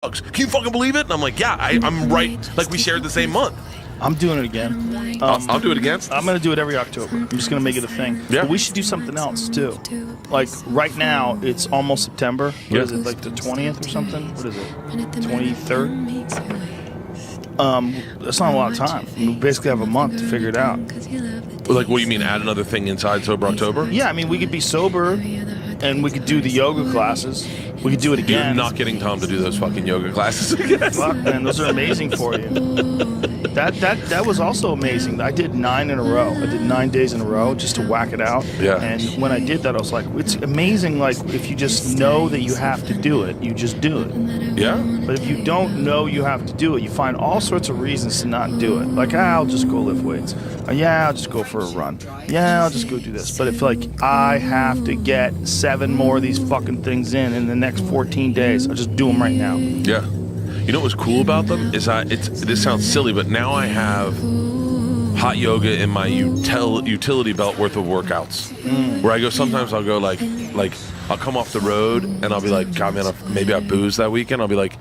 Can you fucking believe it? And I'm like, yeah, I'm right. Like, we shared the same month. I'm doing it again. I'll do it again. I'm going to do it every October. I'm just going to make it a thing. Yeah. But we should do something else, too. Like, right now, it's almost September. What is it, like the 20th or something? What is it? 23rd? That's not a lot of time. We basically have a month to figure it out. Like, what do you mean, add another thing inside Sober October? Yeah, I mean, we could be sober, and we could do the yoga classes. We could do it again. You're not getting Tom to do those fucking yoga classes again. Fuck, man, those are amazing for you. That was also amazing. I did 9 in a row. I did 9 days in a row just to whack it out. Yeah. And when I did that, I was like, it's amazing. Like, if you just know that you have to do it, you just do it. Yeah. But if you don't know you have to do it, you find all sorts of reasons to not do it. Like, I'll just go lift weights. Yeah, I'll just go for a run. Yeah, I'll just go do this. But if, like, I have to get 7 more of these fucking things in the next 14 days, I'll just do them right now. Yeah. You know what's cool about them is this sounds silly, but now I have hot yoga in my utility belt worth of workouts. Where I go, sometimes I'll go like I'll come off the road and I'll be like, God, man, maybe I boozed that weekend. I'll be like,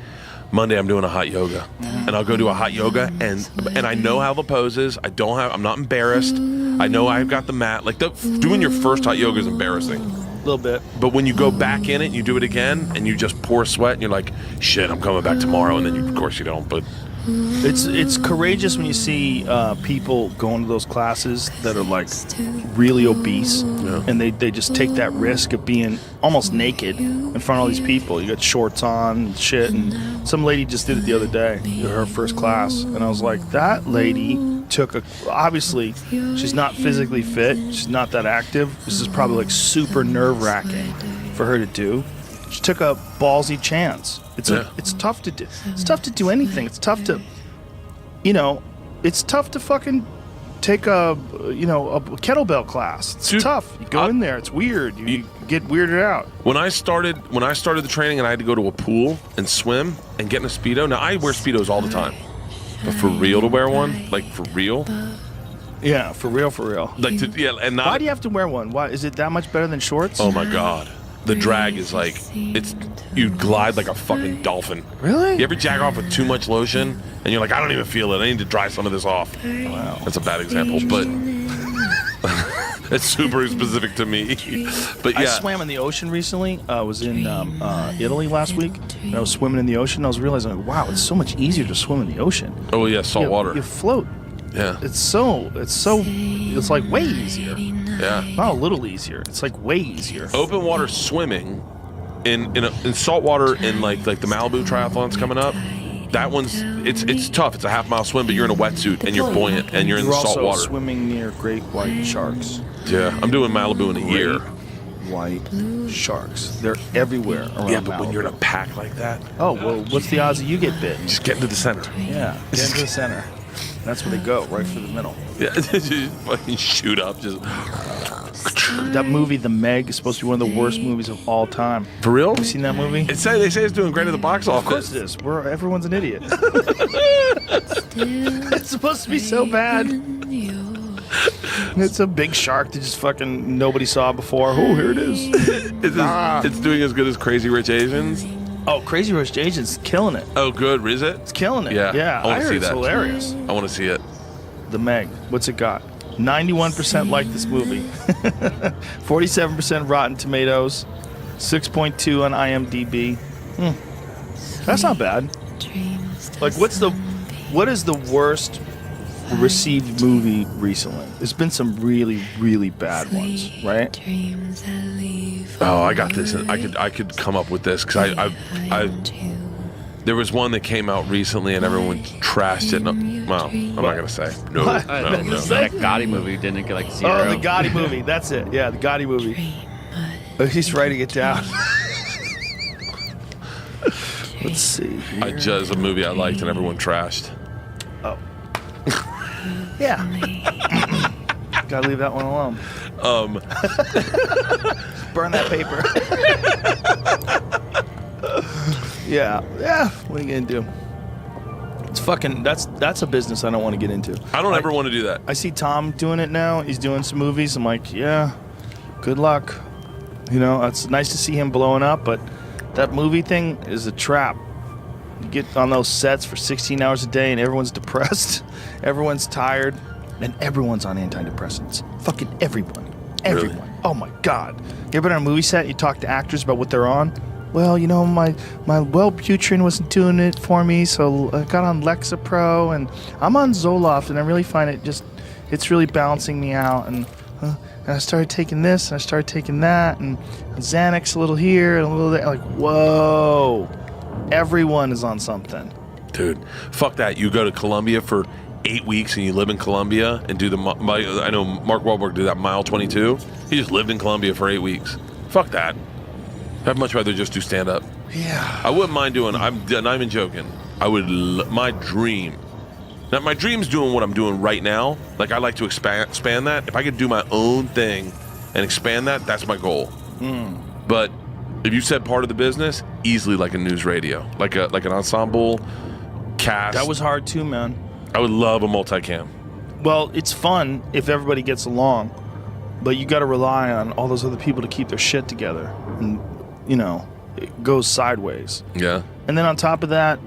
Monday I'm doing a hot yoga, and I'll go do a hot yoga, and I know how the poses. I'm not embarrassed. I know I've got the mat. Like, doing your first hot yoga is embarrassing. A little bit. But when you go back in it, you do it again, and you just pour sweat, and you're like, shit, I'm coming back tomorrow, and then of course you don't. But it's courageous when you see people going to those classes that are like really obese, and they just take that risk of being almost naked in front of all these people. You got shorts on and shit, and some lady just did it the other day, her first class, and I was like, that lady obviously she's not physically fit, she's not that active. This is probably like super nerve-wracking for her to do. She took a ballsy chance. It's tough to do. It's tough to do anything. It's tough to, it's tough to fucking take a kettlebell class. It's tough. You go in there. It's weird. You get weirded out. When I started the training and I had to go to a pool and swim and get in a Speedo. Now I wear Speedos all the time, but for real to wear one, like for real. Yeah, for real. Like and not. Why do you have to wear one? Why is it that much better than shorts? Oh my God. The drag is like, you glide like a fucking dolphin. Really? You ever jack off with too much lotion and you're like, I don't even feel it. I need to dry some of this off. Wow. That's a bad example, but it's super specific to me. But yeah. I swam in the ocean recently. I was in Italy last week, and I was swimming in the ocean. And I was realizing, like, wow, it's so much easier to swim in the ocean. Oh yeah, salt water. You float. Yeah. It's like way easier. Yeah. Not a little easier. It's like way easier. Open water swimming in salt water in like the Malibu triathlons coming up. That one's it's tough. It's a half-mile swim, but you're in a wetsuit and you're buoyant and you're in the salt water. You're also swimming near great white sharks. Yeah, I'm doing Malibu in a year. White sharks. They're everywhere around Yeah, but Malibu. when you're in a pack like that. Oh, well, what's the odds that you get bit? Just get into the center. Yeah, get into the center. That's where they go, right for the middle. Yeah, just fucking shoot up. Just that movie, The Meg, is supposed to be one of the worst movies of all time. For real? Have you seen that movie? They say it's doing great at the box office. Of course it is. Everyone's an idiot. It's supposed to be so bad. It's a big shark that just fucking nobody saw before. Oh, here it is. It's doing as good as Crazy Rich Asians. Oh, Crazy Rich Asians killing it. Oh, good. Is it? It's killing it. Yeah. I heard see it's that. hilarious. I want to see it. The Meg. What's it got? 91% like this movie. 47% Rotten Tomatoes. 6.2 on IMDb. That's not bad. Like, what is the worst received movie recently? There's been some really, really bad ones, right? Oh, I got this. I could come up with this because I there was one that came out recently and everyone trashed it. No, well, I'm not gonna say. No. That Gotti movie didn't get like 0. Oh, the Gotti movie. That's it. Yeah, the Gotti movie. Oh, he's writing it down. Let's see. It's a movie I liked and everyone trashed. Oh. Yeah. Gotta leave that one alone. Burn that paper. Yeah. What are you gonna do? It's fucking. That's a business I don't want to get into. I don't ever want to do that. I see Tom doing it now. He's doing some movies. I'm like, yeah, good luck. It's nice to see him blowing up, but that movie thing is a trap. You get on those sets for 16 hours a day and everyone's depressed, everyone's tired, and everyone's on antidepressants. Fucking everyone. Everyone. Really? Oh my God. You ever been on a movie set, you talk to actors about what they're on? Well, you know, my Wellbutrin wasn't doing it for me, so I got on Lexapro, and I'm on Zoloft, and I really find it's really balancing me out, and I started taking this, and I started taking that, and Xanax a little here, and a little there. Like, whoa. Everyone is on something. Dude, fuck that. You go to Colombia for 8 weeks and you live in Colombia and do I know Mark Wahlberg did that Mile 22. He just lived in Colombia for 8 weeks. Fuck that. I'd much rather just do stand-up. Yeah. I wouldn't mind doing, I'm not even joking. My dream's doing what I'm doing right now. Like, I like to expand that. If I could do my own thing and expand that, that's my goal. But if you said part of the business, easily like a news radio, like an ensemble cast. That was hard too, man. I would love a multicam. Well, it's fun if everybody gets along, but you got to rely on all those other people to keep their shit together, and you know, it goes sideways. Yeah. And then on top of that,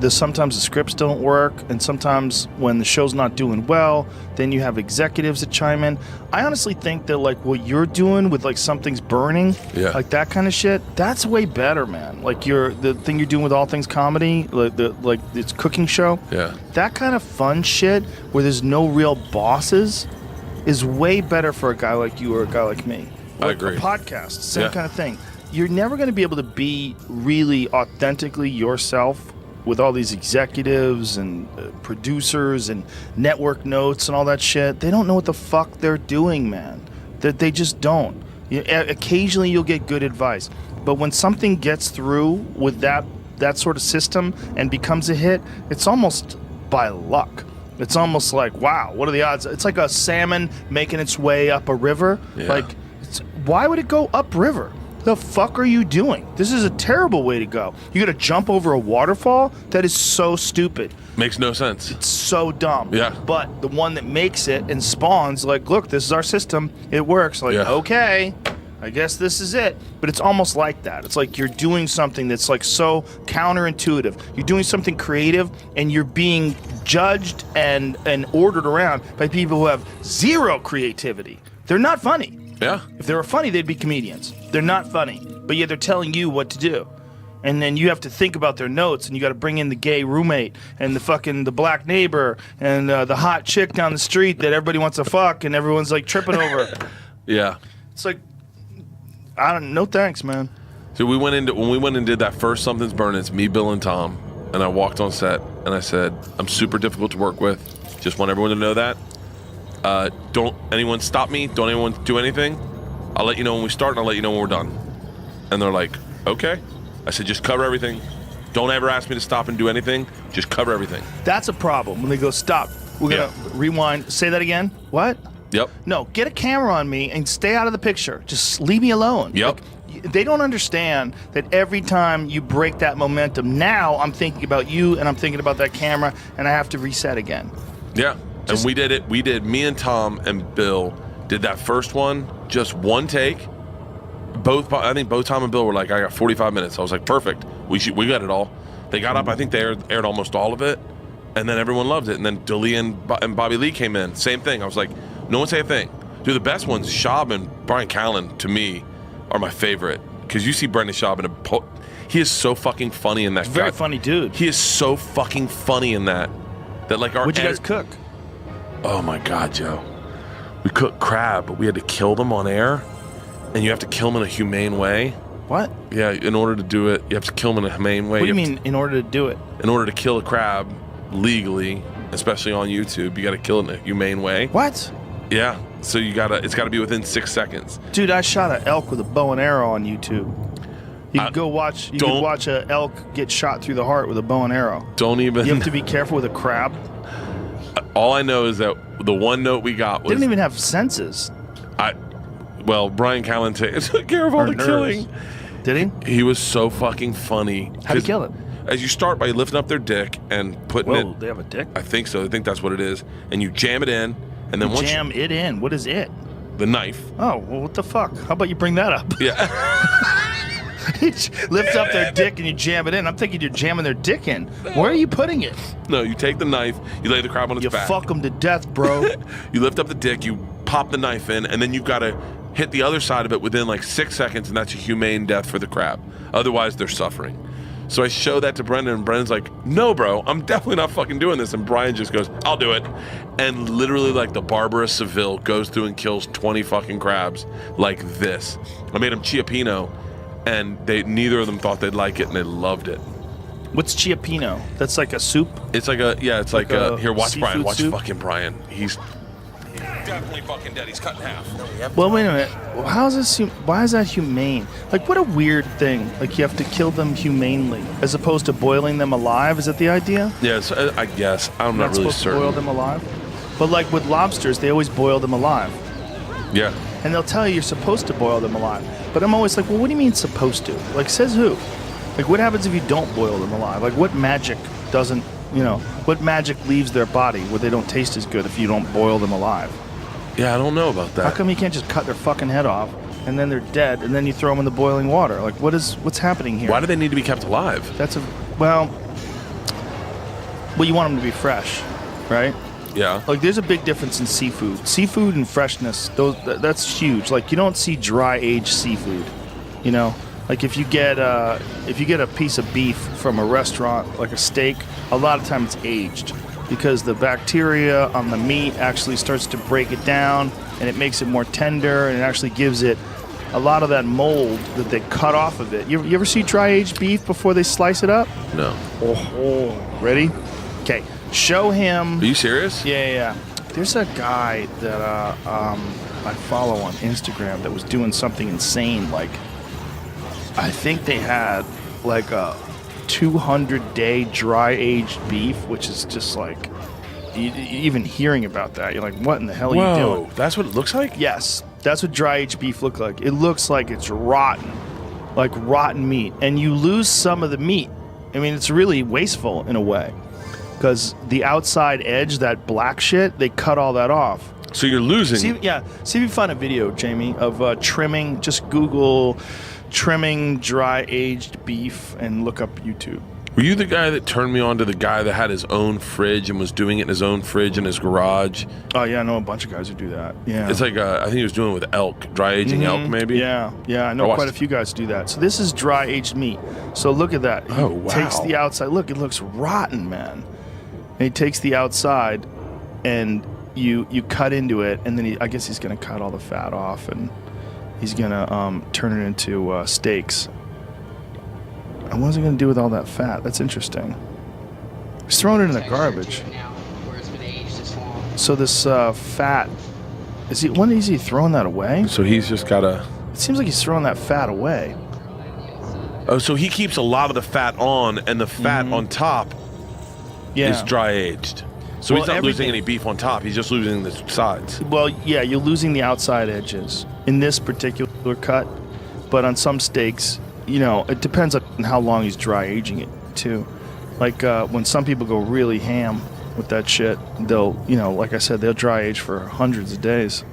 sometimes the scripts don't work, and sometimes when the show's not doing well, then you have executives that chime in. I honestly think that like what you're doing with like something's burning, like that kind of shit, that's way better, man. Like the thing you're doing with All Things Comedy, like it's cooking show. Yeah. That kind of fun shit where there's no real bosses is way better for a guy like you or a guy like me. I agree. A podcast, same kind of thing. You're never going to be able to be really authentically yourself with all these executives and producers and network notes and all that shit. They don't know what the fuck they're doing, man. They just don't. Occasionally you'll get good advice, but when something gets through with that sort of system and becomes a hit, it's almost by luck. It's almost like, wow, what are the odds? It's like a salmon making its way up a river. Yeah. Like, why would it go upriver? The fuck are you doing? This is a terrible way to go. You gotta jump over a waterfall? That is so stupid. Makes no sense. It's so dumb. Yeah. But the one that makes it and spawns, like, look, this is our system. It works. Like, okay, I guess this is it. But it's almost like that. It's like you're doing something that's like so counterintuitive. You're doing something creative and you're being judged and ordered around by people who have zero creativity. They're not funny. Yeah. If they were funny, they'd be comedians. They're not funny, but yet they're telling you what to do. And then you have to think about their notes, and you got to bring in the gay roommate and the black neighbor and the hot chick down the street that everybody wants to fuck, and everyone's like tripping over. Yeah. It's like, no thanks, man. So when we went and did that first Something's Burning, it's me, Bill, and Tom, and I walked on set and I said, I'm super difficult to work with. Just want everyone to know that. Don't anyone stop me. Don't anyone do anything. I'll let you know when we start, and I'll let you know when we're done. And they're like, okay. I said, just cover everything. Don't ever ask me to stop and do anything. Just cover everything. That's a problem when they go, stop. We're going to rewind. Say that again. What? Yep. No, get a camera on me and stay out of the picture. Just leave me alone. Yep. Like, they don't understand that every time you break that momentum, now I'm thinking about you and I'm thinking about that camera, and I have to reset again. Yeah. And we did it. Me and Tom and Bill did that first one, just one take. I think both Tom and Bill were like, I got 45 minutes. I was like, perfect. We got it all. They got up. I think they aired almost all of it. And then everyone loved it. And then Dilly and Bobby Lee came in. Same thing. I was like, no one say a thing. Dude, the best ones, Schaub and Brian Callen, to me, are my favorite. Because you see Brendan Schaub he is so fucking funny in that. He's a very funny dude. He is so fucking funny in that. That like What'd you guys cook? Oh my God, Joe. We cooked crab, but we had to kill them on air. And you have to kill them in a humane way. What? Yeah, in order to do it, you have to kill them in a humane way. What do you mean, in order to do it? In order to kill a crab legally, especially on YouTube, you got to kill it in a humane way. What? Yeah, so it's got to be within 6 seconds. Dude, I shot an elk with a bow and arrow on YouTube. You could watch an elk get shot through the heart with a bow and arrow. Don't even. You have to be careful with a crab. All I know is that the one note we got was... They didn't even have senses. Well, Brian Callen took care of all the killing. Did he? He was so fucking funny. How'd he kill it? As you start by lifting up their dick and putting it... Whoa, they have a dick? I think so. I think that's what it is. And you jam it in, and then Jam it in? What is it? The knife. Oh, well, what the fuck? How about you bring that up? Yeah. You lift up their dick and you jam it in. I'm thinking you're jamming their dick in. Where are you putting it? No, you take the knife, you lay the crab on its You back. fuck them to death, bro. You lift up the dick, you pop the knife in, and then you've got to hit the other side of it within like 6 seconds, and that's a humane death for the crab. Otherwise, they're suffering. So I show that to Brendan, and Brendan's like, no, bro, I'm definitely not fucking doing this. And Brian just goes, I'll do it. And literally, like the barber of Seville goes through and kills 20 fucking crabs like this. I made them Chiapino, and neither of them thought they'd like it, and they loved it. What's Chiapino? That's like a soup? It's like here, watch Brian. Watch soup? fucking Brian. He's definitely fucking dead. He's cut in half. Well, wait a minute. Why is that humane? Like, what a weird thing. Like, you have to kill them humanely as opposed to boiling them alive. Is that the idea? Yes, I guess. I'm not really supposed certain. to boil them alive? But like with lobsters, they always boil them alive. Yeah. And they'll tell you you're supposed to boil them alive. But I'm always like, well, what do you mean supposed to? Like, says who? Like, what happens if you don't boil them alive? Like, what magic doesn't, what magic leaves their body where they don't taste as good if you don't boil them alive? Yeah, I don't know about that. How come you can't just cut their fucking head off and then they're dead and then you throw them in the boiling water? Like, what's happening here? Why do they need to be kept alive? Well, you want them to be fresh, right? Yeah. Like, there's a big difference in seafood. Seafood and freshness, that's huge. Like, you don't see dry-aged seafood, Like, if you get a piece of beef from a restaurant, like a steak, a lot of times it's aged because the bacteria on the meat actually starts to break it down and it makes it more tender and it actually gives it a lot of that mold that they cut off of it. You ever see dry-aged beef before they slice it up? No. Oh. Ready? Okay. Show him. Are you serious? Yeah. There's a guy that I follow on Instagram that was doing something insane. Like, I think they had like a 200-day dry-aged beef, which is just like, even hearing about that, you're like, what in the hell are you doing? That's what it looks like? Yes, that's what dry-aged beef look like. It looks like it's rotten, like rotten meat, and you lose some of the meat. I mean, it's really wasteful in a way. Because the outside edge, that black shit, they cut all that off. So you're losing. See if you find a video, Jamie, of trimming. Just Google trimming dry-aged beef and look up YouTube. Were you the guy that turned me on to the guy that had his own fridge and was doing it in his own fridge in his garage? Oh, yeah, I know a bunch of guys who do that. Yeah. It's like, I think he was doing it with elk, dry-aging elk maybe? Yeah, I know quite a few guys who do that. So this is dry-aged meat. So look at that. Oh, wow. Takes the outside. Look, it looks rotten, man. And he takes the outside and you cut into it, and then I guess he's going to cut all the fat off, and he's going to turn it into steaks. And what's he going to do with all that fat? That's interesting. He's throwing it in the garbage. So this fat, when is he throwing that away? So he's just got to... It seems like he's throwing that fat away. Oh, so he keeps a lot of the fat on, and the fat on top is dry-aged. So he's not losing any beef on top. He's just losing the sides. Well, yeah, you're losing the outside edges in this particular cut. But on some steaks, it depends on how long he's dry aging it, too. Like when some people go really ham with that shit, they'll, like I said, they'll dry age for hundreds of days.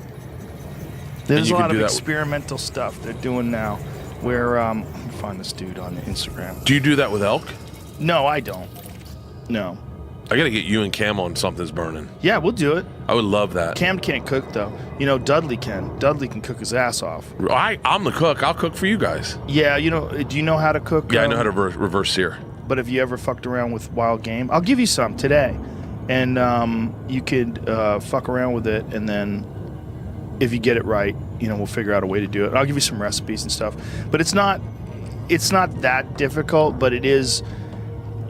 There's a lot of experimental stuff they're doing now where, let me find this dude on Instagram. Do you do that with elk? No, I don't. No. I gotta get you and Cam on Something's Burning. Yeah, we'll do it. I would love that. Cam can't cook, though. Dudley can. Dudley can cook his ass off. I'm the cook. I'll cook for you guys. Yeah, do you know how to cook? Yeah, I know how to reverse sear. But have you ever fucked around with wild game? I'll give you some today. And you could fuck around with it, and then if you get it right, we'll figure out a way to do it. I'll give you some recipes and stuff. But it's not that difficult, but it is...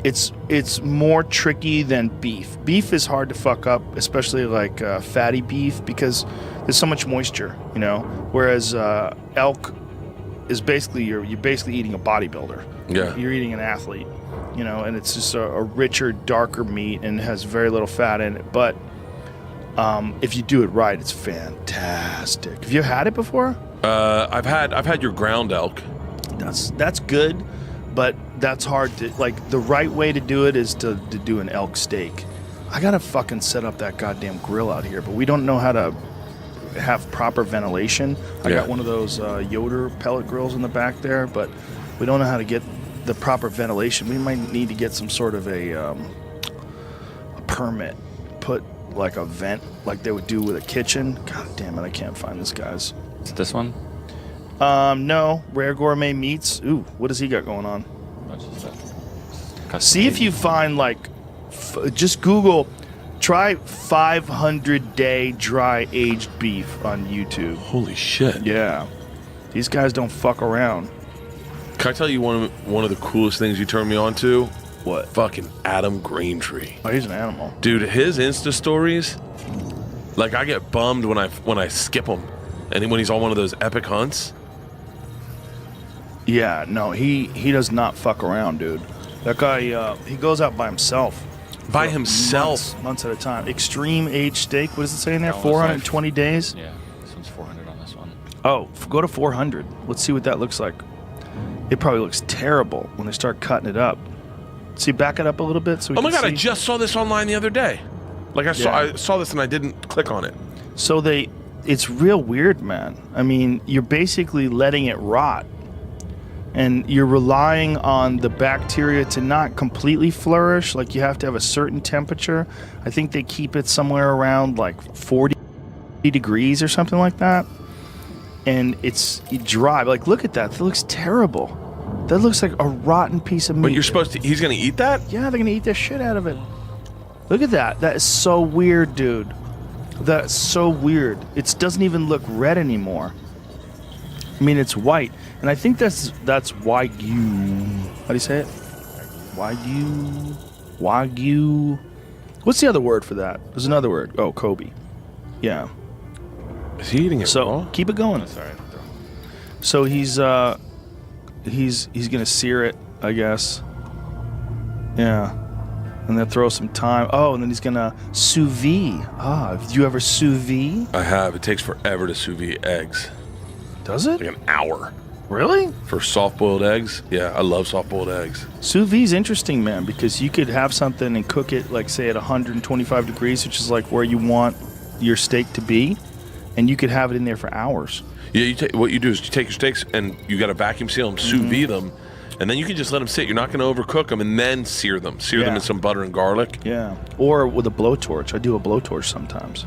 It's more tricky than beef. Beef is hard to fuck up, especially like fatty beef, because there's so much moisture, Whereas elk is basically you're basically eating a bodybuilder. Yeah. You're eating an athlete, and it's just a richer, darker meat and has very little fat in it. But if you do it right, it's fantastic. Have you had it before? I've had your ground elk. That's good. But that's hard to, like, the right way to do it is to do an elk steak. I gotta fucking set up that goddamn grill out here, but we don't know how to have proper ventilation. I got one of those Yoder pellet grills in the back there, but We don't know how to get the proper ventilation. We might need to get some sort of a permit. Put like a vent like they would do with a kitchen. God damn it, I can't find this guy's. Is it this one? No. Rare Gourmet Meats. Ooh, what does he got going on? See if you find like, just Google, try 500-day dry aged beef on YouTube. Holy shit. Yeah. These guys don't fuck around. Can I tell you one of the coolest things you turned me on to? What? Fucking Adam Greentree. Oh, he's an animal. Dude, his Insta stories, like I get bummed when I skip them. And when he's on one of those epic hunts. Yeah, no, he does not fuck around, dude. That guy, he goes out by himself. By himself? Months at a time. Extreme age steak, what does it say in there? That was 420 days? Yeah, this one's 400 on this one. Oh, go to 400. Let's see what that looks like. It probably looks terrible when they start cutting it up. See, back it up a little bit so we Oh my can god, see. I just saw this online the other day. Like I saw this and I didn't click on it. So it's real weird, man. I mean, you're basically letting it rot. And you're relying on the bacteria to not completely flourish. Like, you have to have a certain temperature. I think they keep it somewhere around like 40 degrees or something like that. And it's dry. Like, look at that. That looks terrible. That looks like a rotten piece of meat. But you're supposed to, he's gonna eat that? Yeah, they're going to eat the shit out of it. Look at that. That is so weird, dude. That's so weird. It doesn't even look red anymore. I mean, it's white. And I think that's Wagyu. How do you say it? Wagyu. Wagyu. What's the other word for that? There's another word. Oh, Kobe. Yeah. Is he eating it So raw? keep it going. Oh, sorry. So he's gonna sear it, I guess. Yeah. And then throw some time. Oh, and then he's gonna sous vide. Ah, have you ever sous vide? I have. It takes forever to sous vide eggs. Does it? Like an hour. Really? For soft-boiled eggs? Yeah, I love soft-boiled eggs. Sous vide's interesting, man, because you could have something and cook it, like, say, at 125 degrees, which is like where you want your steak to be, and you could have it in there for hours. Yeah, what you do is you take your steaks and you got to vacuum seal them, sous vide them, and then you can just let them sit. You're not going to overcook them, and then sear them. Sear them in some butter and garlic. Yeah. Or with a blowtorch. I do a blowtorch sometimes.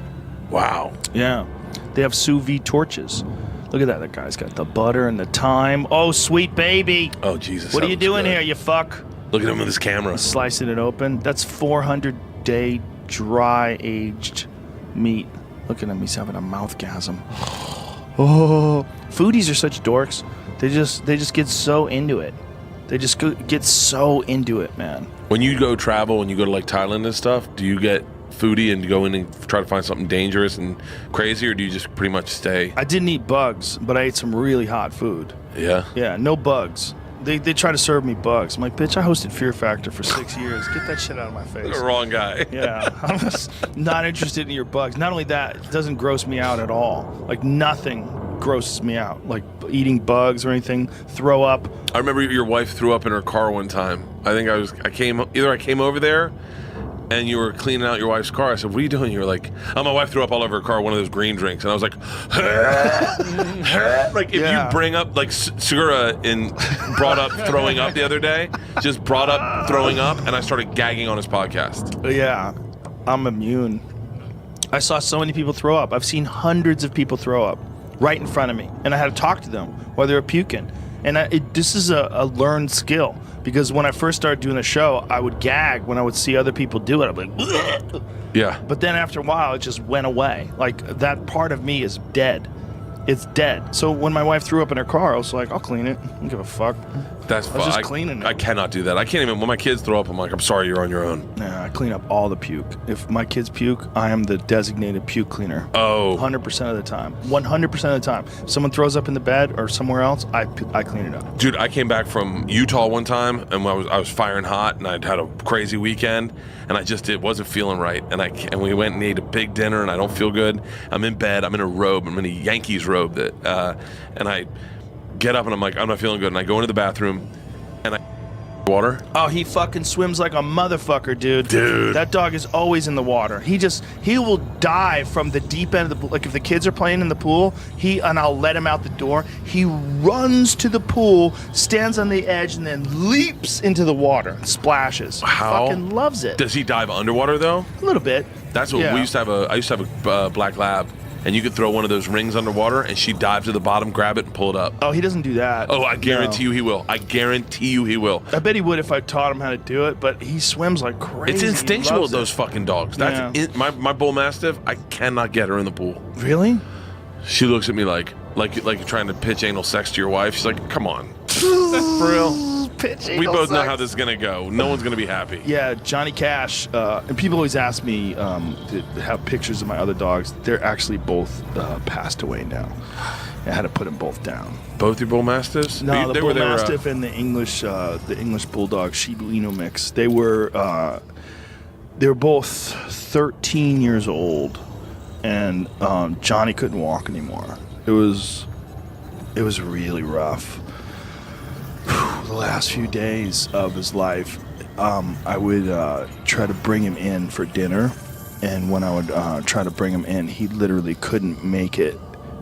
Wow. Yeah. They have sous vide torches. Look at that. That guy's got the butter and the thyme. Oh, sweet baby. Oh, Jesus. What that are you looks doing good. here, you fuck? Look at him with his camera. Slicing it open. That's 400-day dry-aged meat. Look at him. He's having a mouthgasm. Oh. Foodies are such dorks. They just get so into it. They just get so into it, man. When you go travel, when you go to like Thailand and stuff, do you get foodie and go in and try to find something dangerous and crazy, or do you just pretty much stay? I didn't eat bugs, but I ate some really hot food. Yeah. Yeah, no bugs. They try to serve me bugs. I'm like, bitch, I hosted Fear Factor for 6 years. Get that shit out of my face. The wrong guy. Yeah, I'm just not interested in your bugs. Not only that, it doesn't gross me out at all. Like, nothing grosses me out. Like, eating bugs or anything, throw up. I remember your wife threw up in her car one time. I think I came over there and you were cleaning out your wife's car. I said, what are you doing? You were like, oh, my wife threw up all over her car, one of those green drinks. And I was like, like if you bring up, like Segura brought up throwing up the other day, just brought up throwing up, and I started gagging on his podcast. Yeah, I'm immune. I saw so many people throw up. I've seen hundreds of people throw up right in front of me. And I had to talk to them while they were puking. And this is a learned skill. Because when I first started doing the show, I would gag when I would see other people do it. I'd be like, ugh. Yeah. But then after a while, it just went away. Like, that part of me is dead. It's dead. So when my wife threw up in her car, I was like, I'll clean it. I don't give a fuck. That's fine. I was just cleaning it. I cannot do that. I can't even. When my kids throw up, I'm like, I'm sorry, you're on your own. Nah, I clean up all the puke. If my kids puke, I am the designated puke cleaner. Oh. 100% of the time. 100% of the time. If someone throws up in the bed or somewhere else, I clean it up. Dude, I came back from Utah one time, and I was firing hot, and I'd had a crazy weekend, and it wasn't feeling right, and we went and ate a big dinner, and I don't feel good. I'm in bed. I'm in a robe. I'm in a Yankees robe and I get up, and I'm like, I'm not feeling good, and I go into the bathroom, and I Water? Oh, he fucking swims like a motherfucker, dude. Dude. That dog is always in the water. He will dive from the deep end of the pool. Like if the kids are playing in the pool, and I'll let him out the door. He runs to the pool, stands on the edge, and then leaps into the water and splashes. How? Fucking loves it. Does he dive underwater though? A little bit. That's what Yeah. I used to have a black lab, and you could throw one of those rings underwater, and she'd dive to the bottom, grab it, and pull it up. Oh, he doesn't do that. Oh, I guarantee No. you he will. I guarantee you he will. I bet he would if I taught him how to do it, but he swims like crazy. It's He instinctual loves with those it. fucking dogs. Yeah. My bull mastiff. I cannot get her in the pool. Really? She looks at me like you're trying to pitch anal sex to your wife. She's like, "Come on, for real." We both know how this is gonna go. No one's gonna be happy. Yeah, Johnny Cash, and people always ask me to have pictures of my other dogs. They're actually both passed away now. I had to put them both down. Both your bull mastiffs? No, the They bull were, mastiff and the English bulldog Shiba Inu mix. They were both 13 years old, and Johnny couldn't walk anymore. It was really rough. The last few days of his life, I would try to bring him in for dinner, and when I would try to bring him in, he literally couldn't make it.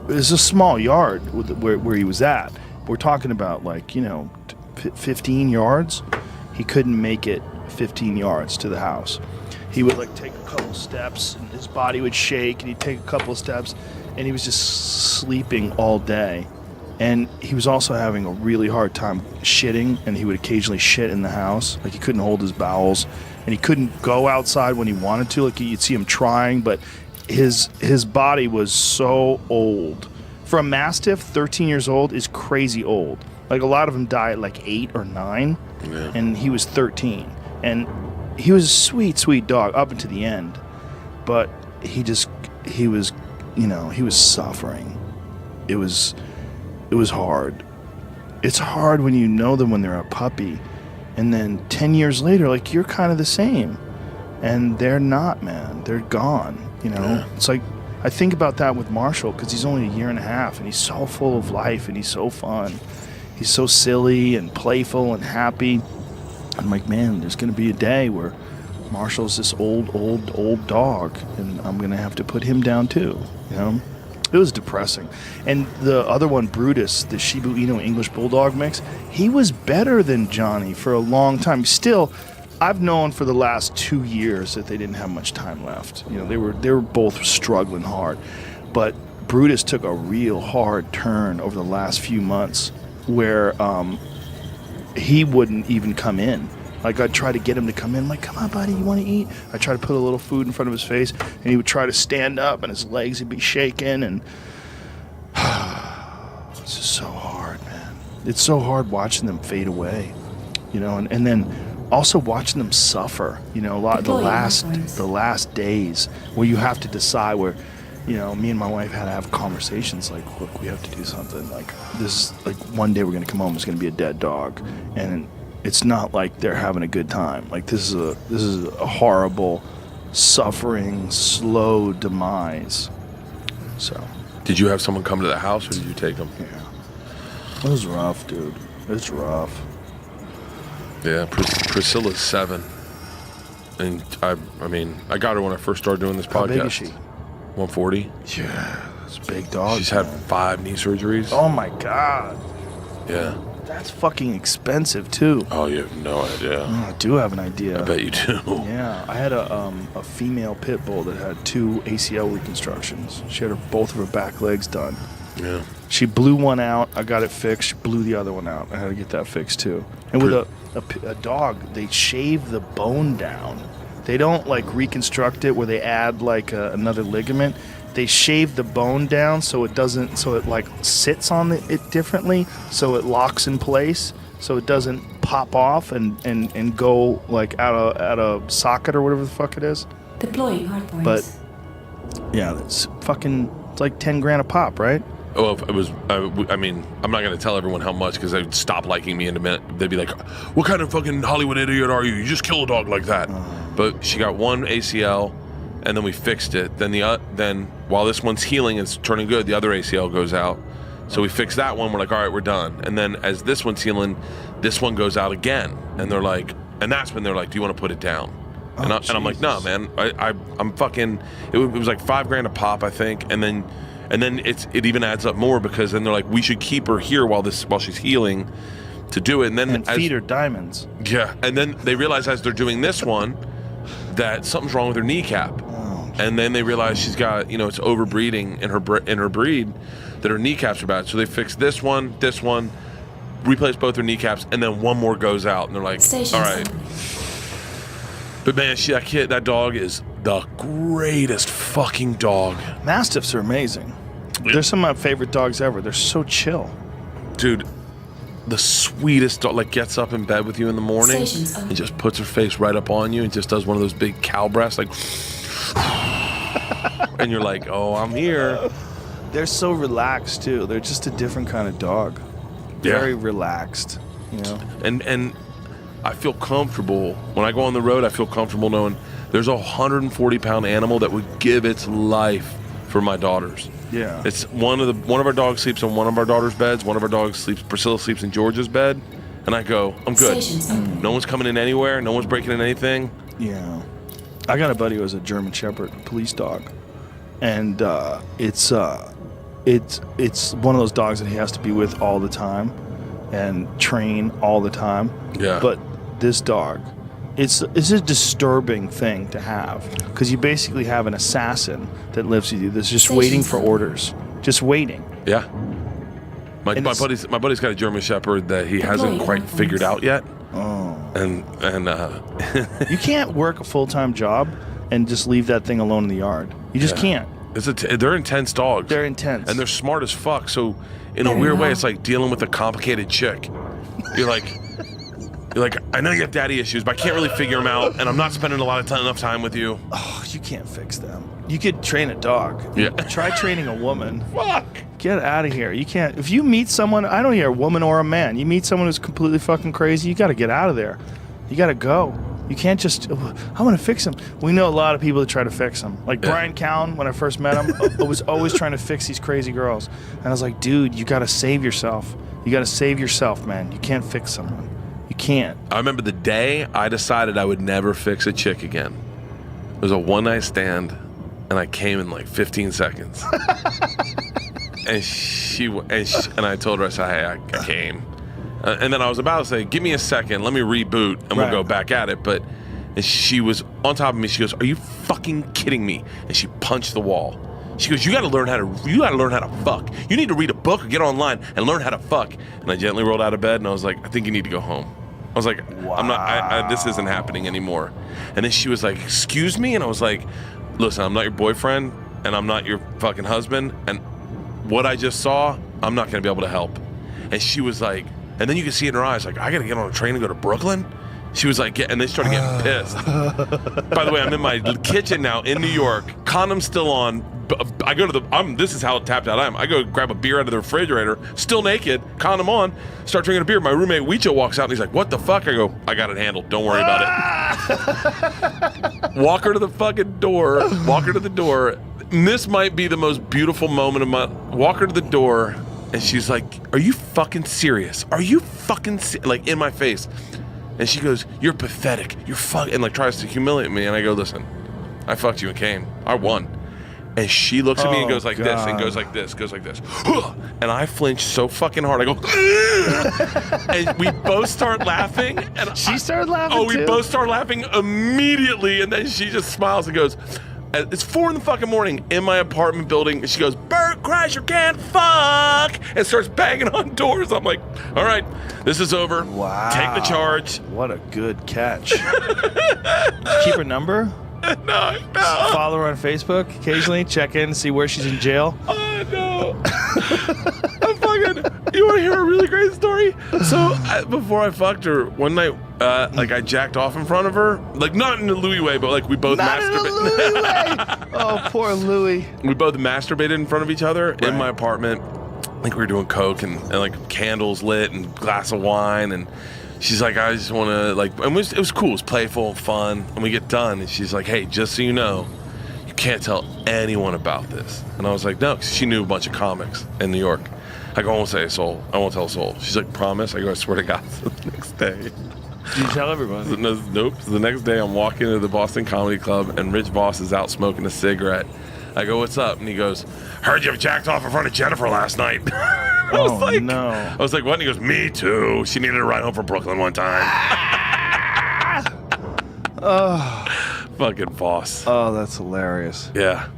It was a small yard where he was at. We're talking about 15 yards. He couldn't make it 15 yards to the house. He would take a couple steps, and his body would shake, and he'd take a couple steps, and he was just sleeping all day. And he was also having a really hard time shitting, and he would occasionally shit in the house. He couldn't hold his bowels, and he couldn't go outside when he wanted to. You'd see him trying, but his body was so old. For a Mastiff, 13 years old is crazy old. A lot of them die at 8 or 9, Yeah. and he was 13. And he was a sweet, sweet dog up until the end. But he was suffering. It was hard. It's hard when you know them when they're a puppy, and then 10 years later, you're kind of the same, and they're not, man. They're gone. Yeah. It's I think about that with Marshall because he's only a year and a half, and he's so full of life, and he's so fun. He's so silly and playful and happy. I'm like, man, there's going to be a day where Marshall's this old dog, and I'm going to have to put him down too. It was depressing. And the other one, Brutus, the Shiba Inu English Bulldog mix, he was better than Johnny for a long time. Still, I've known for the last 2 years that they didn't have much time left. They were both struggling hard. But Brutus took a real hard turn over the last few months where he wouldn't even come in. I'd try to get him to come in. Come on, buddy, you want to eat? I'd try to put a little food in front of his face, and he would try to stand up, and his legs would be shaking, and it's just so hard, man. It's so hard watching them fade away, and then also watching them suffer, the last days where you have to decide where, me and my wife had to have conversations look, we have to do something. This is one day we're going to come home, there's going to be a dead dog, and it's not like they're having a good time. This is a horrible, suffering, slow demise. So. Did you have someone come to the house, or did you take them? Yeah. It was rough, dude. It's rough. Yeah, Priscilla's 7, and I got her when I first started doing this podcast. How big is she? 140. Yeah, it's a big dog. She's had man. 5 knee surgeries. Oh my god. Yeah. That's fucking expensive too. Oh, you have no idea. I do have an idea. I bet you do. Yeah, I had a female pit bull that had 2 ACL reconstructions. She had both of her back legs done. Yeah. She blew one out. I got it fixed. She blew the other one out. I had to get that fixed too. And with a dog, they shave the bone down. They don't reconstruct it where they add another ligament. They shave the bone down so it doesn't, so it sits on it differently, so it locks in place, so it doesn't pop off and go out of socket or whatever the fuck it is. Deploying hardpoints. But yeah, it's fucking, it's like 10 grand a pop, right? Oh, if it was. I'm not gonna tell everyone how much because they'd stop liking me in a minute. They'd be like, "What kind of fucking Hollywood idiot are you? You just kill a dog like that." But she got 1 ACL, and then we fixed it. Then while this one's healing and it's turning good, the other ACL goes out, So we fix that one. We're like, all right, we're done. And then as this one's healing, this one goes out again. And they're like, and that's when they're like, do you want to put it down? And, I'm like, no, man. I'm fucking. It was like $5,000 a pop, I think. And then it even adds up more because then they're like, we should keep her here while she's healing to do it. And then feed her diamonds. Yeah. And then they realize as they're doing this one that something's wrong with her kneecap. And then they realize she's got, it's overbreeding in her breed, that her kneecaps are bad. So they fix this one, replace both her kneecaps, and then one more goes out. And they're like, all right. But man, that dog is the greatest fucking dog. Mastiffs are amazing. They're some of my favorite dogs ever. They're so chill. Dude, the sweetest dog, like gets up in bed with you in the morning and just puts her face right up on you and just does one of those big cow breaths, like, and you're like, oh, I'm here. They're so relaxed too. They're just a different kind of dog. Very relaxed, And I feel comfortable when I go on the road. I feel comfortable knowing there's a 140-pound animal that would give its life for my daughters. Yeah. It's one of our dogs sleeps in one of our daughter's beds. One of our dogs Priscilla sleeps in George's bed. And I go, I'm good. No one's coming in anywhere. No one's breaking in anything. Yeah. I got a buddy who has a German Shepherd, police dog. And it's one of those dogs that he has to be with all the time and train all the time. Yeah. But this dog, it's a disturbing thing to have because you basically have an assassin that lives with you that's just waiting for orders, just waiting. Yeah. My buddy's got a German Shepherd that he hasn't quite figured out yet. Oh. And you can't work a full-time job and just leave that thing alone in the yard. You just can't. They're intense dogs. They're intense. And they're smart as fuck. So in a weird way, it's like dealing with a complicated chick. You're like, I know you have daddy issues, but I can't really figure them out, and I'm not spending enough time with you. Oh, you can't fix them. You could train a dog. Yeah. Try training a woman. Fuck. Get out of here. You can't. If you meet someone, I don't care, a woman or a man, you meet someone who's completely fucking crazy, you got to get out of there. You got to go. You can't just, I want to fix him. We know a lot of people that try to fix him. Like Brian Cowan, when I first met him, was always trying to fix these crazy girls. And I was like, dude, you got to save yourself. You got to save yourself, man. You can't fix someone. You can't. I remember the day I decided I would never fix a chick again. It was a one-night stand, and I came in like 15 seconds. and I told her, I said, hey, I came. And then I was about to say, give me a second, let me reboot, and we'll go back at it. And she was on top of me. She goes, are you fucking kidding me? And she punched the wall. She goes, you gotta learn how to fuck. You need to read a book or get online and learn how to fuck. And I gently rolled out of bed and I was like, I think you need to go home. I was like, wow. This isn't happening anymore. And then she was like, excuse me? And I was like, listen, I'm not your boyfriend and I'm not your fucking husband. And what I just saw, I'm not gonna be able to help. And she was like, and then you can see it in her eyes, like, I gotta get on a train and go to Brooklyn? She was like, and they started getting pissed. By the way, I'm in my kitchen now in New York. Condom's still on. I go to this is how tapped out I am. I go grab a beer out of the refrigerator, still naked, condom on, start drinking a beer. My roommate Weicho walks out and he's like, what the fuck? I go, I got it handled. Don't worry about it. Walk her to the fucking door. Walk her to the door. And this might be the most beautiful moment of my, walk her to the door. And she's like, are you fucking serious? Are you fucking like in my face? And she goes, you're pathetic. You're and like tries to humiliate me. And I go, listen, I fucked you and came. I won. And she looks at me and goes like this and goes like this, goes like this. And I flinch so fucking hard. I go, and we both start laughing. And she started laughing too? We both start laughing immediately. And then she just smiles and goes, it's 4 a.m. in my apartment building. And she goes, Bert Kreischer can't fuck. And starts banging on doors. I'm like, all right, this is over. Wow. Take the charge. What a good catch. Keep her number? No. Follow her on Facebook occasionally. Check in, see where she's in jail. Oh, no. You want to hear a really great story? So before I fucked her, one night, like I jacked off in front of her. Like not in a Louis way, but like we both masturbated. Not in a Louis way. Oh, poor Louis. We both masturbated in front of each other in my apartment. Like we were doing coke and like candles lit and glass of wine and she's like, I just want to like, and it was cool. It was playful, fun. And we get done and she's like, hey, just so you know, you can't tell anyone about this. And I was like, no, 'cause she knew a bunch of comics in New York. I go, I won't say a soul. I won't tell a soul. She's like, promise? I go, I swear to God. So the next day. You tell everybody. Nope. So the next day, I'm walking into the Boston Comedy Club, and Rich Voss is out smoking a cigarette. I go, what's up? And he goes, heard you jacked off in front of Jennifer last night. No. I was like, what? And he goes, me too. She needed a ride home from Brooklyn one time. Fucking Voss. Oh, that's hilarious. Yeah.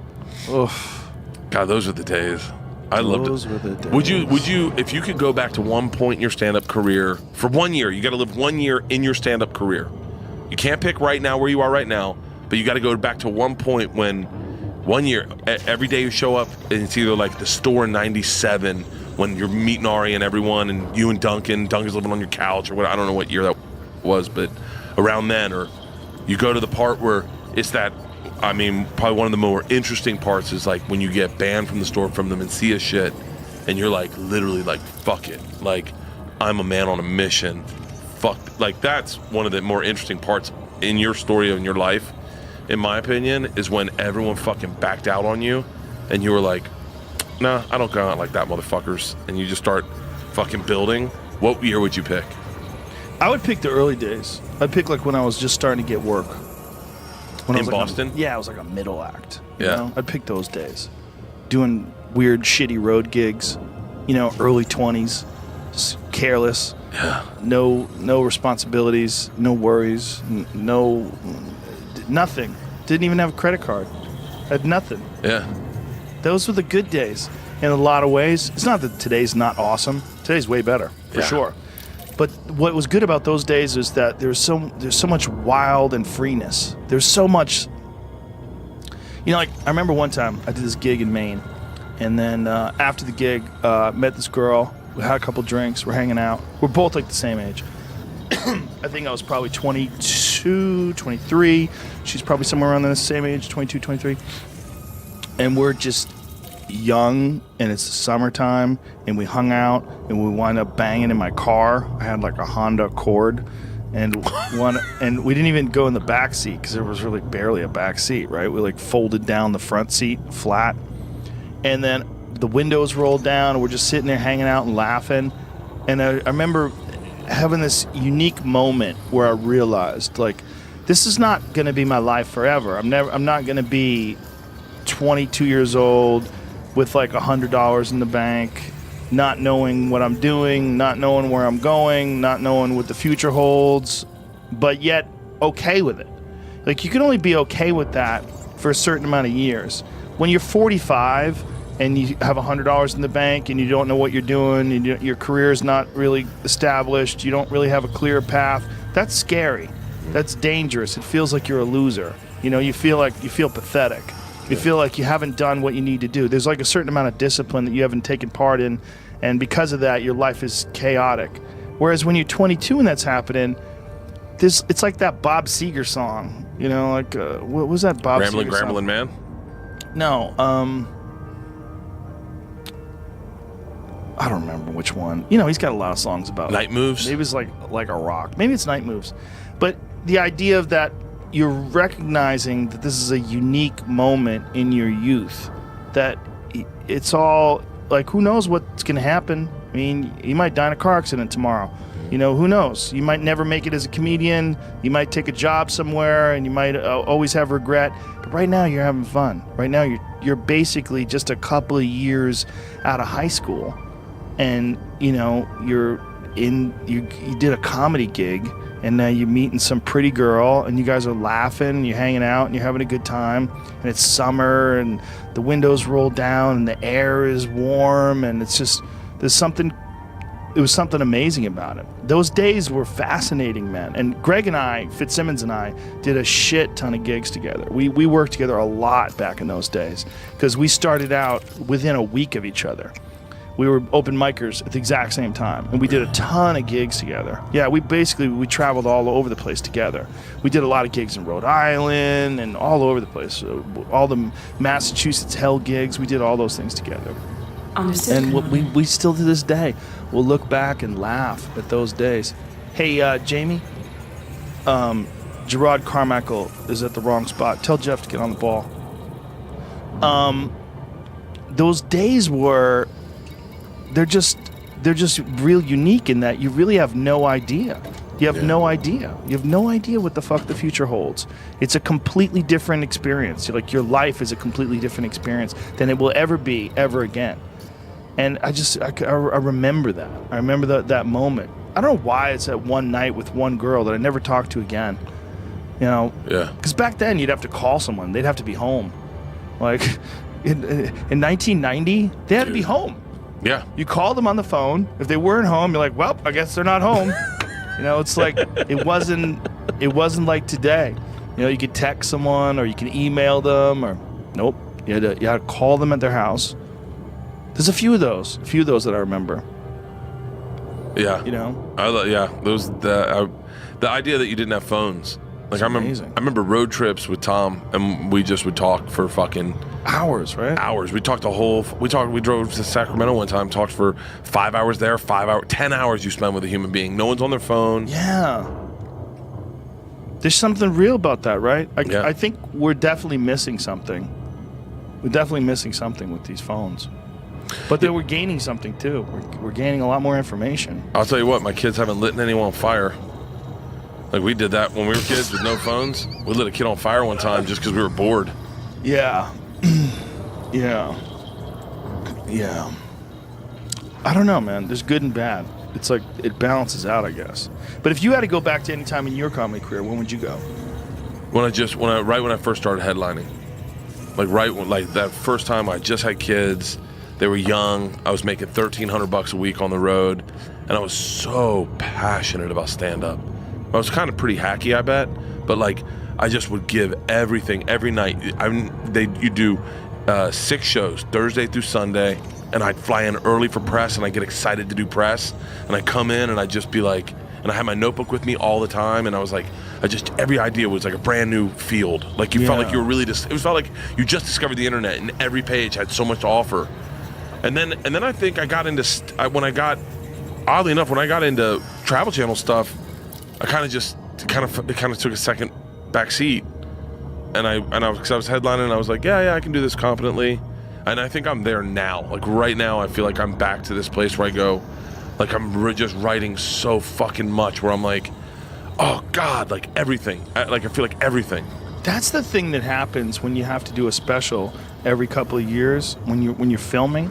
Oof. God, those were the days. I loved it. Those were the days. Would you, if you could go back to one point in your stand-up career for 1 year, you got to live 1 year in your stand-up career. You can't pick right now where you are right now, but you got to go back to one point when 1 year, every day you show up, and it's either like the store in '97 when you're meeting Ari and everyone, and you and Duncan's living on your couch or what. I don't know what year that was, but around then, or you go to the part where it's that. I mean, probably one of the more interesting parts is like when you get banned from the store from them and see a shit, and you're like literally like, fuck it, like I'm a man on a mission. Fuck, like that's one of the more interesting parts in your story of your life, in my opinion, is when everyone fucking backed out on you, and you were like, nah, I don't go out like that, motherfuckers, and you just start fucking building. What year would you pick? I would pick the early days. I'd pick like when I was just starting to get work. When I In was like Boston? Yeah, I was like a middle act. You Yeah. know? I'd pick those days. Doing weird, shitty road gigs. You know, early 20s. Just careless. Yeah. No responsibilities. No worries. Nothing. Didn't even have a credit card. Had nothing. Yeah. Those were the good days. In a lot of ways. It's not that today's not awesome. Today's way better, for Yeah. sure. But what was good about those days is that there's so much wild and freeness. There's so much. You know, like I remember one time I did this gig in Maine, and then after the gig, met this girl. We had a couple drinks. We're hanging out. We're both like the same age. I think I was probably 22, 23. She's probably somewhere around the same age, 22, 23. And we're just young, and it's the summertime, and we hung out, and we wound up banging in my car. I had like a Honda Accord, and we didn't even go in the back seat because there was really barely a back seat, right? We like folded down the front seat flat, and then the windows rolled down, and we're just sitting there hanging out and laughing. And I remember having this unique moment where I realized, like, this is not going to be my life forever. I'm not going to be 22 years old with like $100 in the bank, not knowing what I'm doing, not knowing where I'm going, not knowing what the future holds, but yet okay with it. Like, you can only be okay with that for a certain amount of years. When you're 45 and you have $100 in the bank and you don't know what you're doing, and your career is not really established, you don't really have a clear path, that's scary. That's dangerous. It feels like you're a loser. You know, you feel pathetic. You feel like you haven't done what you need to do. There's like a certain amount of discipline that you haven't taken part in, and because of that, your life is chaotic. Whereas when you're 22 and that's happening, it's like that Bob Seger song. You know, like, what was that Bob Seger song? Grambling Man? No, I don't remember which one. You know, he's got a lot of songs about Night Moves? Maybe it's like a rock. Maybe it's Night Moves. But the idea of that, you're recognizing that this is a unique moment in your youth, that it's all like, who knows what's going to happen. I mean, you might die in a car accident tomorrow. You know, who knows? You might never make it as a comedian. You might take a job somewhere, and you might always have regret. But right now, you're having fun. Right now, you're basically just a couple of years out of high school, and you know, you did a comedy gig, and now you're meeting some pretty girl, and you guys are laughing, and you're hanging out, and you're having a good time, and it's summer, and the windows roll down, and the air is warm, and it's just, it was something amazing about it. Those days were fascinating, man. And Greg and I, Fitzsimmons and I, did a shit ton of gigs together. We worked together a lot back in those days, because we started out within a week of each other. We were open micers at the exact same time, and we did a ton of gigs together. Yeah, we traveled all over the place together. We did a lot of gigs in Rhode Island and all over the place. All the Massachusetts Hell gigs, we did all those things together. Understood. And we still to this day, we'll look back and laugh at those days. Hey, Jamie, Gerard Carmichael is at the wrong spot. Tell Jeff to get on the ball. Those days were they're just real unique in that you really have no idea. You have no idea. You have no idea what the fuck the future holds. It's a completely different experience. Like your life is a completely different experience than it will ever be ever again. And I remember that. I remember that moment. I don't know why it's that one night with one girl that I never talked to again. You know? Yeah. Because back then you'd have to call someone. They'd have to be home. Like in 1990, they had to be home. Yeah. You call them on the phone. If they weren't home, you're like, well, I guess they're not home. You know, it's like it wasn't like today. You know, you could text someone or you can email them or nope. You had to call them at their house. There's a few of those that I remember. Yeah. You know? The idea that you didn't have phones. Like I remember road trips with Tom and we just would talk for fucking hours, right? Hours. We drove to Sacramento one time, talked for 5 hours there, 10 hours you spend with a human being. No one's on their phone. Yeah. There's something real about that, right? I think we're definitely missing something. We're definitely missing something with these phones. But then we're gaining something too. We're gaining a lot more information. I'll tell you what, my kids haven't lit anyone on fire. Like we did that when we were kids with no phones. We lit a kid on fire one time just because we were bored. Yeah. Yeah. I don't know, man. There's good and bad. It's like it balances out, I guess. But if you had to go back to any time in your comedy career, when would you go? Right when I first started headlining. Like that first time I just had kids. They were young. I was making $1,300 a week on the road, and I was so passionate about stand-up. I was kind of pretty hacky, I bet, but like I just would give everything every night. You do 6 shows Thursday through Sunday, and I'd fly in early for press, and I get excited to do press, and I come in and I'd just be like, and I had my notebook with me all the time, and I was like, every idea was like a brand new field. Like you felt like you were really felt like you just discovered the internet, and every page had so much to offer. And then I think I got into oddly enough when I got into Travel Channel stuff, I it kind of took a second back seat, and I was headlining and I was like, yeah, I can do this competently, and I think I'm there now. Like right now, I feel like I'm back to this place where I go, like I'm just writing so fucking much where I'm like, oh God, like everything. I feel like everything. That's the thing that happens when you have to do a special every couple of years when you're filming.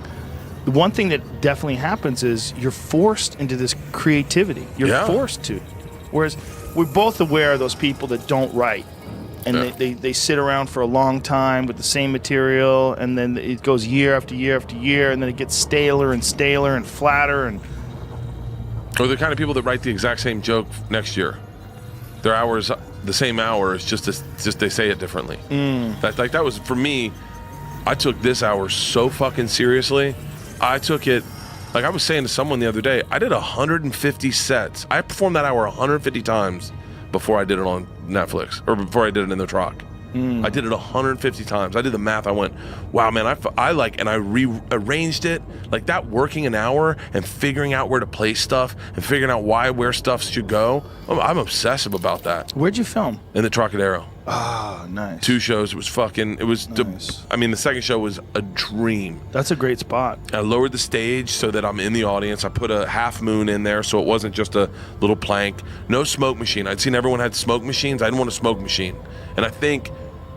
The one thing that definitely happens is you're forced into this creativity. You're forced to. Whereas we're both aware of those people that don't write. And they sit around for a long time with the same material, and then it goes year after year after year, and then it gets staler and flatter. Or the kind of people that write the exact same joke next year. Their hours, the same hour, it's just they say it differently. That was, for me, I took this hour so fucking seriously. I took it, like I was saying to someone the other day, I did 150 sets. I performed that hour 150 times before I did it on Netflix, or before I did it in the truck. I did it 150 times. I did the math. I went, wow, man, and I rearranged it. Like that working an hour and figuring out where to place stuff and figuring out where stuff should go. I'm obsessive about that. Where'd you film? In the Trocadero. Ah, nice. 2 shows. It was nice. The second show was a dream. That's a great spot. I lowered the stage so that I'm in the audience. I put a half moon in there so it wasn't just a little plank. No smoke machine. I'd seen everyone had smoke machines. I didn't want a smoke machine. And I think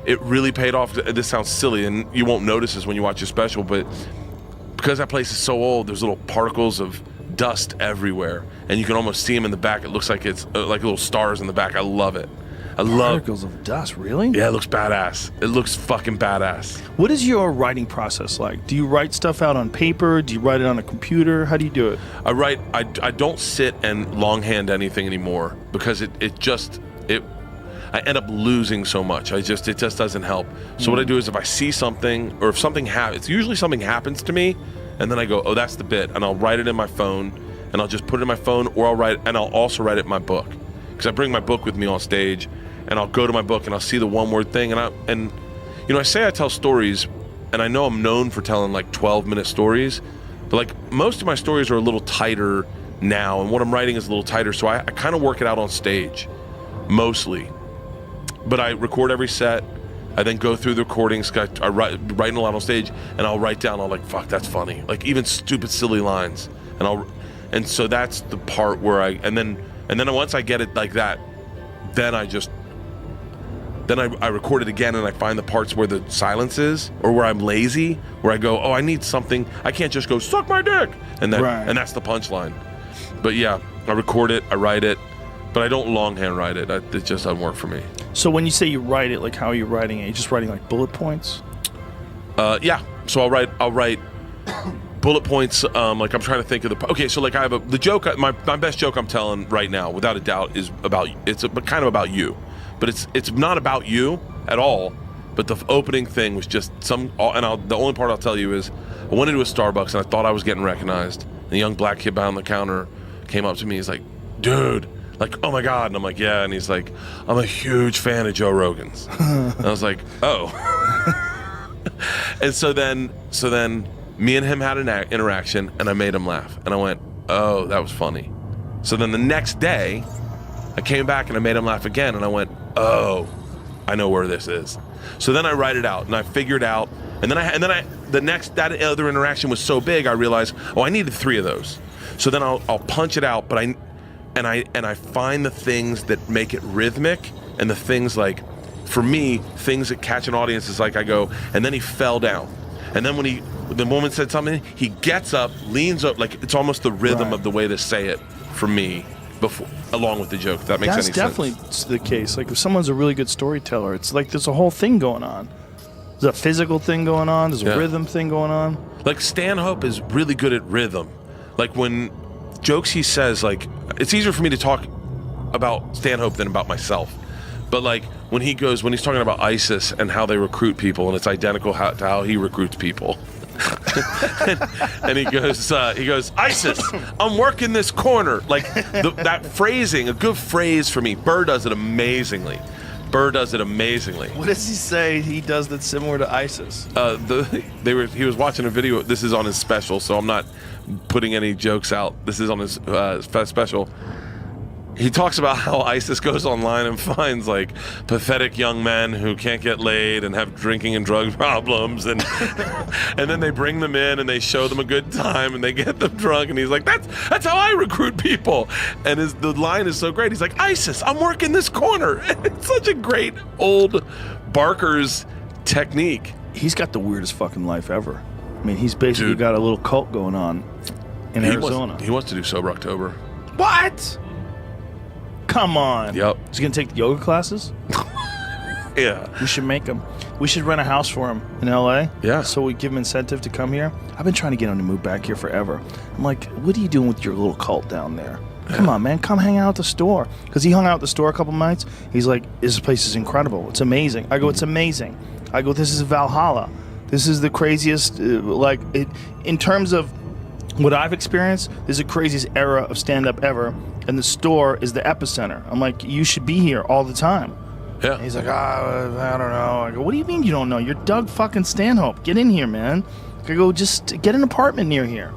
it really paid off. This sounds silly, and you won't notice this when you watch your special, but because that place is so old, there's little particles of dust everywhere, and you can almost see them in the back. It looks like it's like little stars in the back. I love it. Particles of dust, really? Yeah, it looks badass. It looks fucking badass. What is your writing process like? Do you write stuff out on paper? Do you write it on a computer? How do you do it? I don't sit and longhand anything anymore because I end up losing so much. It just doesn't help. So what I do is if I see something, or if something it's usually something happens to me, and then I go, oh, that's the bit, and I'll write it in my phone, and I'll just put it in my phone, or I'll also write it in my book, because I bring my book with me on stage, and I'll go to my book and I'll see the one word thing, and I say I tell stories, and I know I'm known for telling like 12-minute stories, but like most of my stories are a little tighter now, and what I'm writing is a little tighter, so I kind of work it out on stage, mostly. But I record every set, I then go through the recordings. I writing a lot on stage, and I'll write down. I'm like, fuck, that's funny. Like even stupid, silly lines, and so that's the part where and then once I get it like that, then I record it again, and I find the parts where the silence is, or where I'm lazy, where I go, oh, I need something. I can't just go suck my dick, and that's the punchline. But yeah, I record it, I write it, but I don't longhand write it. It just doesn't work for me. So when you say you write it, like how are you writing it? You're just writing like bullet points? Yeah. So I'll write bullet points. Like I'm trying to think of okay. So like I have the joke. My best joke I'm telling right now, without a doubt, is kind of about you, but it's not about you at all. But the opening thing was just the only part I'll tell you is I went into a Starbucks and I thought I was getting recognized. And a young black kid behind the counter came up to me. He's like, dude. Like, oh my God. And I'm like, yeah. And he's like, I'm a huge fan of Joe Rogan's. And I was like, oh. And so then me and him had an interaction, and I made him laugh. And I went, oh, that was funny. So then the next day, I came back and I made him laugh again. And I went, oh, I know where this is. So then I write it out, and I figured out. And then that other interaction was so big, I realized, oh, I needed 3 of those. So then I'll punch it out, but I find the things that make it rhythmic, and the things like, for me, things that catch an audience is like I go, and then he fell down. And then when the woman said something, he gets up, leans up, like it's almost the rhythm of the way to say it for me, along with the joke, if that makes any sense. That's definitely the case. Like if someone's a really good storyteller, it's like there's a whole thing going on. There's a physical thing going on, there's a rhythm thing going on. Like Stanhope is really good at rhythm. Like when jokes he says, like, it's easier for me to talk about Stanhope than about myself. But like when he's talking about ISIS and how they recruit people, and it's identical to how he recruits people. and he goes, ISIS, I'm working this corner. Like that phrasing, a good phrase for me. Burr does it amazingly. What does he say he does that's similar to ISIS? He was watching a video. This is on his special, so I'm not putting any jokes out. This is on his special. He talks about how ISIS goes online and finds like pathetic young men who can't get laid and have drinking and drug problems, and then they bring them in and they show them a good time and they get them drunk, and he's like, that's how I recruit people. And the line is so great. He's like, ISIS, I'm working this corner. And it's such a great old Barker's technique. He's got the weirdest fucking life ever. I mean, he's basically got a little cult going on in Arizona. He wants to do Sober October. What? Come on. Yep. Is he going to take the yoga classes? Yeah. We should make him. We should rent a house for him in L.A. Yeah. So we give him incentive to come here. I've been trying to get him to move back here forever. I'm like, what are you doing with your little cult down there? Come on, man. Come hang out at the store. Because he hung out at the store a couple nights. He's like, this place is incredible. It's amazing. I go, it's amazing. I go, this is Valhalla. This is the craziest, in terms of what I've experienced, this is the craziest era of stand-up ever. And the store is the epicenter. I'm like, you should be here all the time. Yeah. And he's like, I don't know. I go, what do you mean you don't know? You're Doug fucking Stanhope. Get in here, man. I go, just get an apartment near here.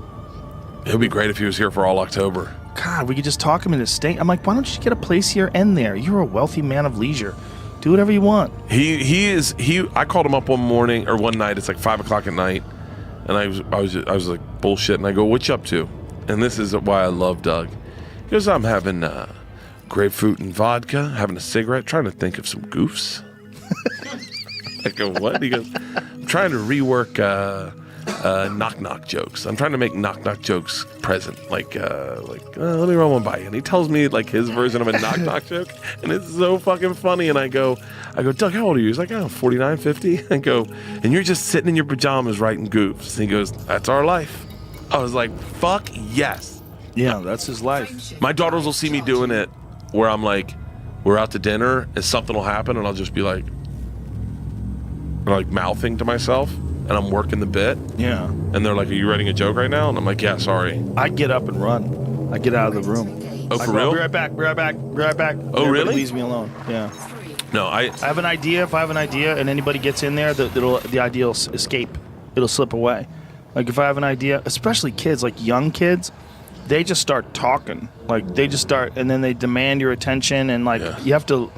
It would be great if he was here for all October. God, we could just talk him into staying. I'm like, why don't you get a place here and there? You're a wealthy man of leisure. Do whatever you want. I called him up one night. It's like 5 o'clock at night, and I was like bullshit. And I go, what you up to? And this is why I love Doug. He goes, I'm having grapefruit and vodka, having a cigarette, trying to think of some goofs. I go, what? He goes, I'm trying to rework knock-knock jokes. I'm trying to make knock-knock jokes present. Let me run one by you. And he tells me like his version of a knock-knock joke, and it's so fucking funny. And I go, Doug, how old are you? He's like, 49, 50. I go, and you're just sitting in your pajamas writing goofs. And he goes, that's our life. I was like, fuck yes. Yeah, that's his life. My daughters will see me doing it where I'm like, we're out to dinner and something will happen and I'll just be like mouthing to myself and I'm working the bit. Yeah. And they're like, are you writing a joke right now? And I'm like, yeah, sorry. I get up and run. I get out of the room. Oh, for real? Be right back. Oh, really? Leaves me alone. Yeah. No, I have an idea. If I have an idea and anybody gets in there, the idea will escape. It'll slip away. Like if I have an idea, especially kids, like young kids, they just start talking. Like they just start, and then they demand your attention, and like you have to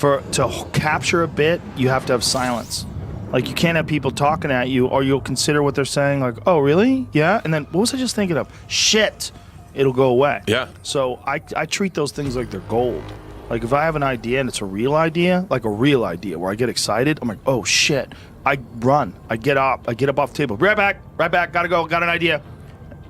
to capture a bit, you have to have silence. Like, you can't have people talking at you, or you'll consider what they're saying, like, oh, really? Yeah? And then, what was I just thinking of? Shit! It'll go away. Yeah. So I treat those things like they're gold. Like, if I have an idea and it's a real idea, like a real idea, where I get excited, I'm like, oh, shit. I run. I get up off the table. Right back, gotta go, got an idea.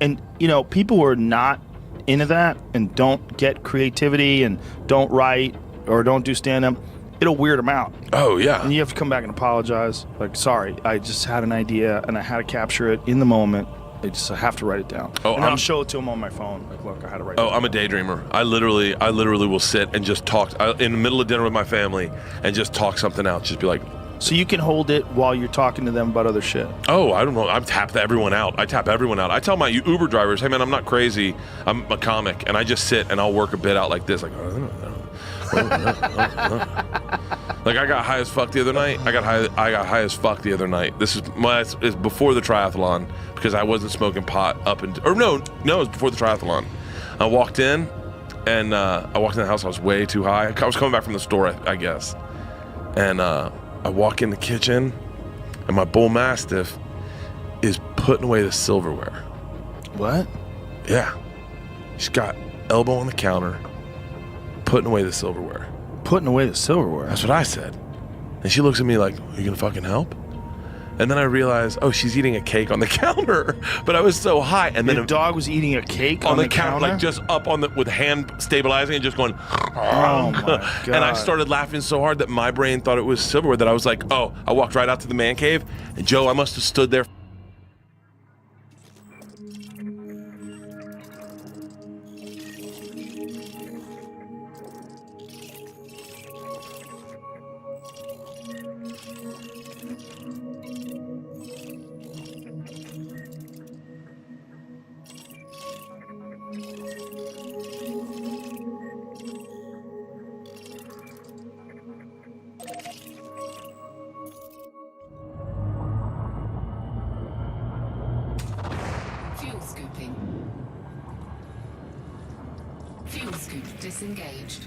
And, you know, people who are not into that and don't get creativity and don't write or don't do stand-up, it'll weird them out. Oh, yeah. And you have to come back and apologize. Like, sorry, I just had an idea and I had to capture it in the moment. I have to write it down. Oh, and I'll show it to them on my phone. Like, look, I had to write it down. I'm a daydreamer. I literally will sit and just talk in the middle of dinner with my family and just talk something out. Just be like. So you can hold it while you're talking to them about other shit. Oh, I don't know. I tap everyone out. I tell my Uber drivers, hey, man, I'm not crazy. I'm a comic. And I just sit and I'll work a bit out like this. Like, like, I got high as fuck the other night. I got high as fuck the other night. This is before the triathlon because I wasn't smoking pot no, it was before the triathlon. I walked in and the house. I was way too high. I was coming back from the store, I guess. And I walk in the kitchen and my bull mastiff is putting away the silverware. What? Yeah. She's got elbow on the counter, putting away the silverware. Putting away the silverware? That's what I said. And she looks at me like, are you gonna fucking help? And then I realized, oh, she's eating a cake on the counter. But I was so high. And then the dog was eating a cake on the counter, like just up on with hand stabilizing and just going. Oh my God. And I started laughing so hard that my brain thought it was silverware that I was like, oh, I walked right out to the man cave. And Joe, I must have stood there. Fuel scooping. Fuel scoop disengaged.